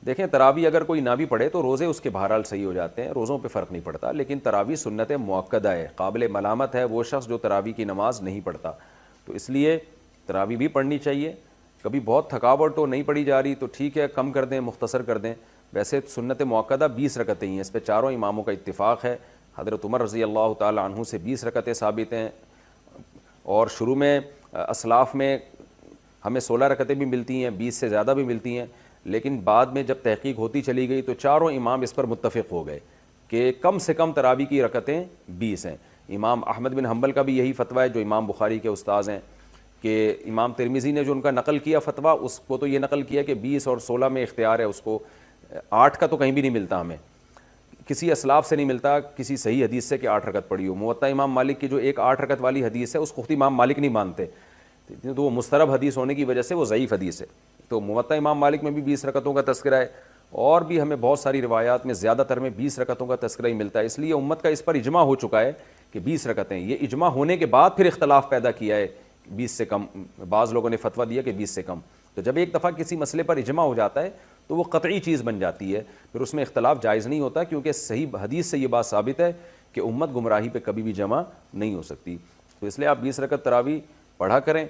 دیکھیں تراویح اگر کوئی نہ بھی پڑھے تو روزے اس کے بہرحال صحیح ہو جاتے ہیں، روزوں پہ فرق نہیں پڑتا، لیکن تراویح سنت مؤکدہ ہے، قابل ملامت ہے وہ شخص جو تراویح کی نماز نہیں پڑھتا، تو اس لیے تراویح بھی پڑھنی چاہیے۔ کبھی بہت تھکاوٹ ہو نہیں پڑھی جا رہی تو ٹھیک ہے کم کر دیں، مختصر کر دیں۔ ویسے سنت مؤکدہ 20 رکعتیں ہی ہیں، اس پہ چاروں اماموں کا اتفاق ہے۔ حضرت عمر رضی اللہ تعالی عنہ سے 20 رکعتیں ثابت ہیں، اور شروع میں اسلاف میں ہمیں 16 رکعتیں بھی ملتی ہیں، 20 سے زیادہ بھی ملتی ہیں، لیکن بعد میں جب تحقیق ہوتی چلی گئی تو چاروں امام اس پر متفق ہو گئے کہ کم سے کم تراویح کی رکعتیں 20 ہیں۔ امام احمد بن حنبل کا بھی یہی فتویٰ ہے جو امام بخاری کے استاذ ہیں، کہ امام ترمذی نے جو ان کا نقل کیا فتویٰ، اس کو تو یہ نقل کیا کہ 20 اور 16 میں اختیار ہے اس کو، 8 کا تو کہیں بھی نہیں ملتا، ہمیں کسی اسلاف سے نہیں ملتا کسی صحیح حدیث سے کہ 8 رکعت پڑھی ہو۔ موطا امام مالک کی جو ایک 8 رکعت والی حدیث ہے اس کو خود امام مالک نہیں مانتے، تو وہ مسترب حدیث ہونے کی وجہ سے وہ ضعیف حدیث ہے۔ تو موطا امام مالک میں بھی 20 رکعتوں کا تذکرہ ہے، اور بھی ہمیں بہت ساری روایات میں زیادہ تر میں 20 رکعتوں کا تذکرہ ہی ملتا ہے، اس لیے امت کا اس پر اجماع ہو چکا ہے کہ 20 رکعتیں۔ یہ اجماع ہونے کے بعد پھر اختلاف پیدا کیا ہے 20 سے کم، بعض لوگوں نے فتویٰ دیا کہ 20 سے کم۔ تو جب ایک دفعہ کسی مسئلے پر اجماع ہو جاتا ہے تو وہ قطعی چیز بن جاتی ہے، پھر اس میں اختلاف جائز نہیں ہوتا، کیونکہ صحیح حدیث سے یہ بات ثابت ہے کہ امت گمراہی پہ کبھی بھی جمع نہیں ہو سکتی۔ تو اس لیے آپ 20 رکعت تراویح پڑھا کریں،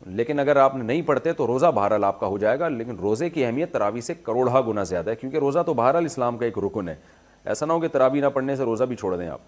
لیکن اگر آپ نہیں پڑھتے تو روزہ بہرحال آپ کا ہو جائے گا، لیکن روزے کی اہمیت تراویح سے کروڑہ گنا زیادہ ہے، کیونکہ روزہ تو بہرحال اسلام کا ایک رکن ہے۔ ایسا نہ ہو کہ تراویح نہ پڑھنے سے روزہ بھی چھوڑ دیں آپ۔